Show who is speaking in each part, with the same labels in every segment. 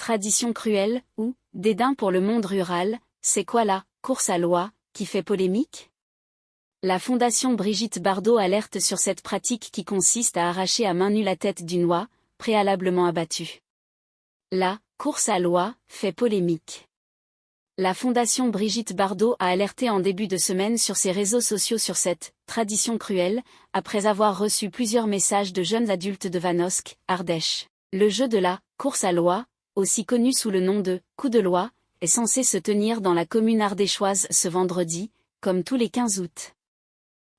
Speaker 1: Tradition cruelle, ou dédain pour le monde rural, c'est quoi la course à l'oie qui fait polémique? La Fondation Brigitte Bardot alerte sur cette pratique qui consiste à arracher à main nue la tête d'une oie, préalablement abattue. La course à l'oie fait polémique. La Fondation Brigitte Bardot a alerté en début de semaine sur ses réseaux sociaux sur cette tradition cruelle, après avoir reçu plusieurs messages de jeunes adultes de Vanosque, Ardèche. Le jeu de la course à l'oie, aussi connu sous le nom de coup de l'oie, est censé se tenir dans la commune ardéchoise ce vendredi, comme tous les 15 août.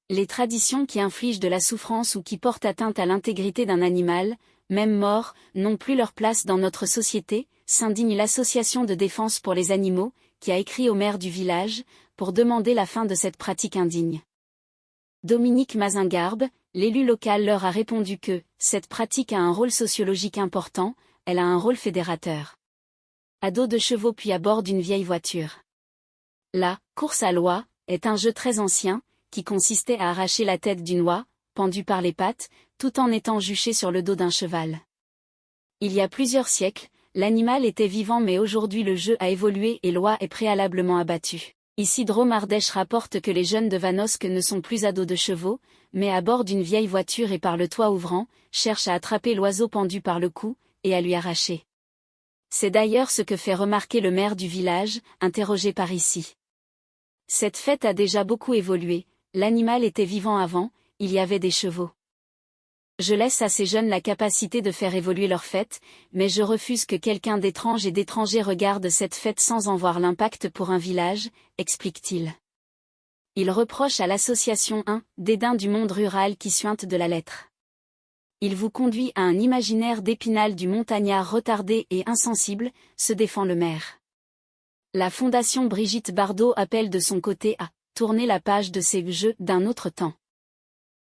Speaker 1: Les traditions qui infligent de la souffrance ou qui portent atteinte à l'intégrité d'un animal, même mort, n'ont plus leur place dans notre société, s'indigne l'association de défense pour les animaux, qui a écrit au maire du village, pour demander la fin de cette pratique indigne. Dominique Mazingarbe, l'élu local, leur a répondu que cette pratique a un rôle sociologique important, elle a un rôle fédérateur. À dos de chevaux puis à bord d'une vieille voiture. La course à l'oie est un jeu très ancien, qui consistait à arracher la tête d'une oie, pendue par les pattes, tout en étant juché sur le dos d'un cheval. Il y a plusieurs siècles, l'animal était vivant, mais aujourd'hui le jeu a évolué et l'oie est préalablement abattue. Ici Drôme Ardèche rapporte que les jeunes de Vanosque ne sont plus à dos de chevaux, mais à bord d'une vieille voiture et par le toit ouvrant, cherchent à attraper l'oiseau pendu par le cou, et à lui arracher. C'est d'ailleurs ce que fait remarquer le maire du village, interrogé par ici. Cette fête a déjà beaucoup évolué, l'animal était vivant avant, il y avait des chevaux. Je laisse à ces jeunes la capacité de faire évoluer leur fête, mais je refuse que quelqu'un d'étrange et d'étranger regarde cette fête sans en voir l'impact pour un village, explique-t-il. Il reproche à l'association un dédain du monde rural qui suinte de la lettre. Il vous conduit à un imaginaire d'Épinal du montagnard retardé et insensible, se défend le maire. La Fondation Brigitte Bardot appelle de son côté à tourner la page de ces jeux d'un autre temps.